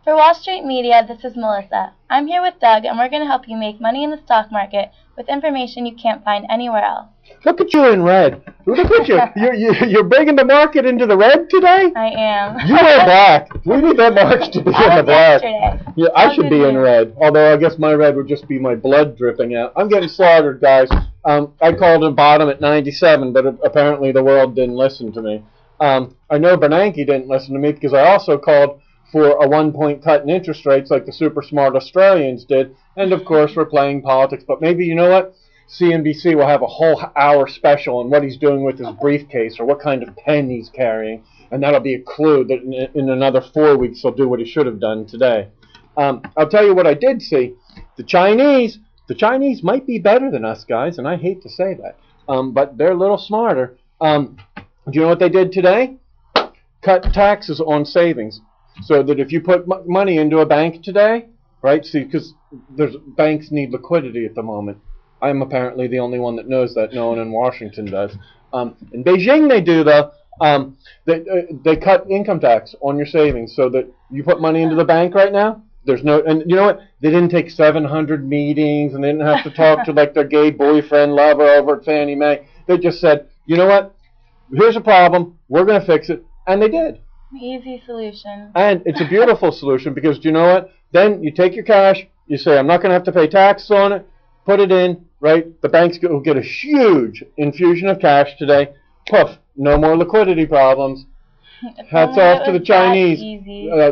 For Wall Street Media, this is Melissa. I'm here with Doug, and we're going to help you make money in the stock market with information you can't find anywhere else. Look at you in red. Look at you. You're bringing the market into the red today? I am. You are black. We need that market to be in the black. Yesterday. Yeah, I should be in red. Although I guess my red would just be my blood dripping out. I'm getting slaughtered, guys. I called a bottom at 97, but apparently the world didn't listen to me. I know Bernanke didn't listen to me because I also called for a 1-point cut in interest rates like the super smart Australians did. And, of course, we're playing politics. But maybe, you know what? CNBC will have a whole hour special on what he's doing with his briefcase or what kind of pen he's carrying. And that'll be a clue that in another 4 weeks he'll do what he should have done today. I'll tell you what I did see. The Chinese might be better than us, guys, and I hate to say that. But they're a little smarter. Do you know what they did today? Cut taxes on savings. So that if you put money into a bank today, right, see, because banks need liquidity at the moment. I'm apparently the only one that knows that. No one in Washington does. In Beijing they do, though. They cut income tax on your savings so that you put money into the bank right now. There's no, and you know what? They didn't take 700 meetings and they didn't have to talk to like their gay boyfriend lover over at Fannie Mae. They just said, you know what? Here's a problem. We're going to fix it. And they did. Easy solution. And it's a beautiful solution because, do you know what? Then you take your cash, you say, I'm not going to have to pay taxes on it, put it in, right? The banks will get a huge infusion of cash today. Poof, no more liquidity problems. Hats off to the Chinese.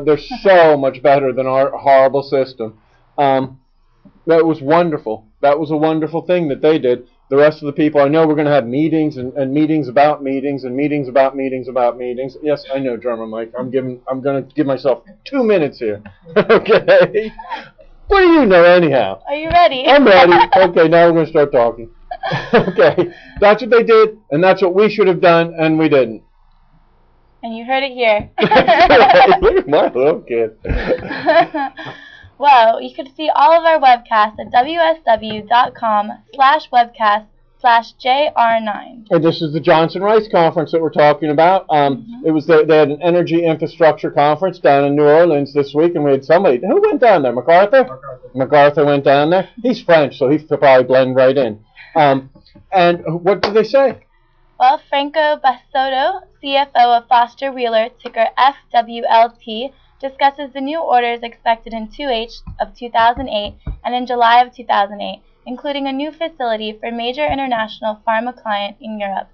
They're so much better than our horrible system. That was wonderful. That was a wonderful thing that they did. The rest of the people, I know we're going to have meetings and meetings about meetings and meetings about meetings about meetings. Yes, I know, Drummer Mike. I'm going to give myself 2 minutes here. Okay? What do you know anyhow? Are you ready? I'm ready. Okay, now we're going to start talking. Okay, that's what they did, and that's what we should have done, and we didn't. And you heard it here. Look at my little kid. Well, you can see all of our webcasts at wsw.com/webcast/JR9. And this is the Johnson Rice Conference that we're talking about. It was they had an energy infrastructure conference down in New Orleans this week, and we had somebody. Who went down there? MacArthur? MacArthur went down there. He's French, so he could probably blend right in. And what did they say? Well, Franco Bassotto, CFO of Foster Wheeler, ticker FWLT, discusses the new orders expected in 2H of 2008 and in July of 2008, including a new facility for a major international pharma client in Europe,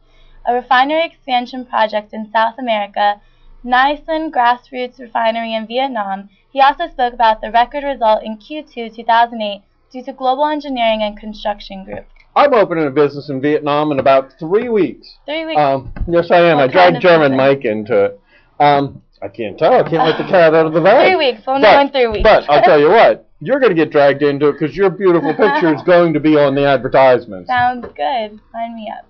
a refinery expansion project in South America, Nysen Grassroots Refinery in Vietnam. He also spoke about the record result in Q2 2008 due to Global Engineering and Construction Group. I'm opening a business in Vietnam in about 3 weeks. 3 weeks? Yes, I am. I dragged German Mike into it. I can't tell. I can't let the cat out of the bag. 3 weeks. We'll know in 3 weeks. But I'll tell you what. You're going to get dragged into it because your beautiful picture is going to be on the advertisements. Sounds good. Sign me up.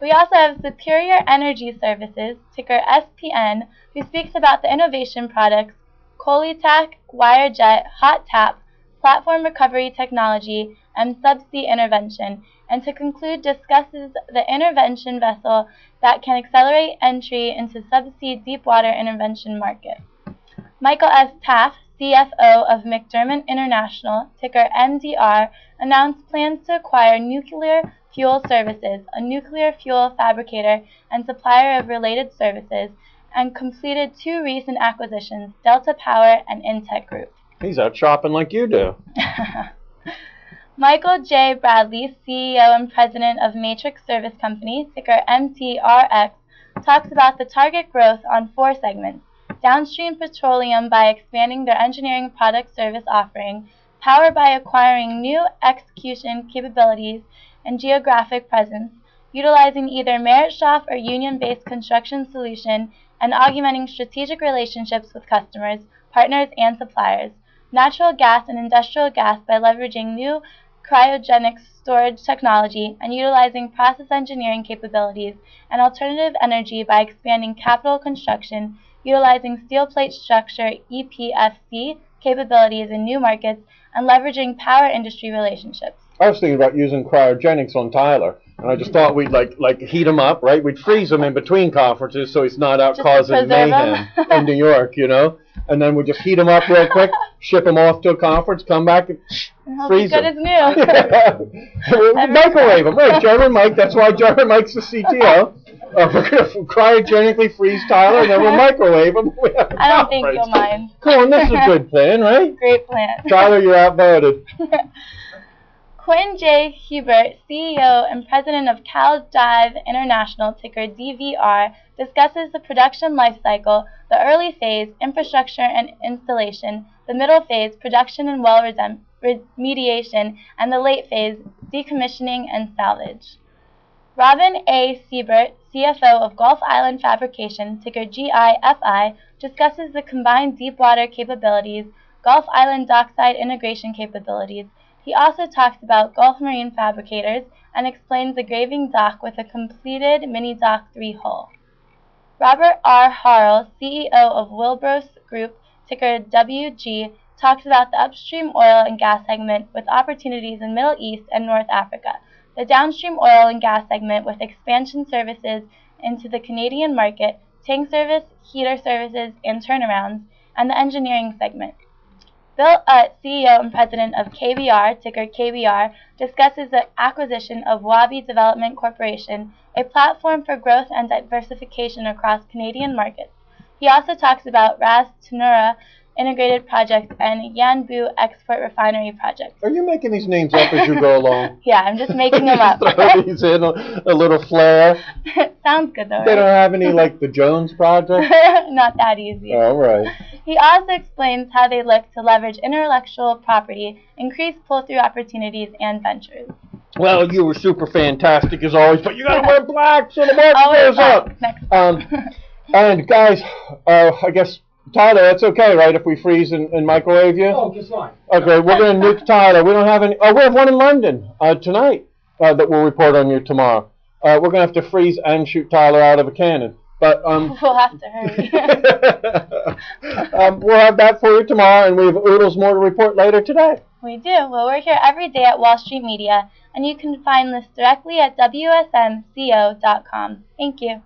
We also have Superior Energy Services, ticker SPN, who speaks about the innovation products Colitac, WireJet, Hot Tap, Platform Recovery Technology, and Subsea Intervention, and to conclude discusses the intervention vessel that can accelerate entry into subsea deepwater intervention market. Michael S. Taft, CFO of McDermott International, ticker MDR, announced plans to acquire Nuclear Fuel Services, a nuclear fuel fabricator and supplier of related services, and completed 2 recent acquisitions, Delta Power and Intech Group. He's out shopping like you do. Michael J. Bradley, CEO and President of Matrix Service Company, ticker MTRX, talks about the target growth on 4 segments: downstream petroleum by expanding their engineering product service offering, power by acquiring new execution capabilities and geographic presence, utilizing either merit shop or union-based construction solution, and augmenting strategic relationships with customers, partners, and suppliers, natural gas and industrial gas by leveraging new cryogenic storage technology and utilizing process engineering capabilities, and alternative energy by expanding capital construction, utilizing steel plate structure EPFC capabilities in new markets, and leveraging power industry relationships. I was thinking about using cryogenics on Tyler. And I just thought we'd like heat him up, right? We'd freeze him in between conferences so he's not out Just to causing preserve mayhem him. in New York, you know. And then we just heat him up real quick, ship him off to a conference, come back and He'll freeze be good him. as new. Microwave him, right? German Mike. That's why German Mike's the CTO. We're gonna cryogenically freeze Tyler, and then we'll microwave him. I don't think you'll mind. Come on, this is a good plan, right? Great plan. Tyler, you're outvoted. Quinn J. Hubert, CEO and President of CalDive International, ticker DVR, discusses the production life cycle, the early phase, infrastructure and installation, the middle phase, production and well remediation, and the late phase, decommissioning and salvage. Robin A. Siebert, CFO of Gulf Island Fabrication, ticker GIFI, discusses the combined deep water capabilities, Gulf Island dockside integration capabilities. He also talks about Gulf Marine Fabricators and explains the graving dock with a completed mini dock 3 hull. Robert R. Harrell, CEO of Wilbros Group, ticker WG, talks about the upstream oil and gas segment with opportunities in Middle East and North Africa, the downstream oil and gas segment with expansion services into the Canadian market, tank service, heater services, and turnarounds, and the engineering segment. Bill Utt, CEO and President of KBR, ticker KBR, discusses the acquisition of Wabi Development Corporation, a platform for growth and diversification across Canadian markets. He also talks about Ras Tanura Integrated Project and Yanbu Export Refinery Project. Are you making these names up as you go along? Yeah, I'm just making them up. Throw these in a little flair. Sounds good though, right? They don't have any like the Jones Project? Not that easy. All right. He also explains how they look to leverage intellectual property, increase pull-through opportunities, and ventures. Well, you were super fantastic as always, but you gotta wear black so the market Always goes up. Next time. And guys, I guess Tyler, that's okay, right? If we freeze and microwave you? Oh, just fine. Okay, we're gonna nuke Tyler. We don't have any. Oh, we have one in London tonight that we'll report on you tomorrow. We're gonna have to freeze and shoot Tyler out of a cannon. But we'll have to hurry. we'll have that for you tomorrow, and we have oodles more to report later today. We do. Well, we're here every day at Wall Street Media, and you can find this directly at WSMCO.com. Thank you.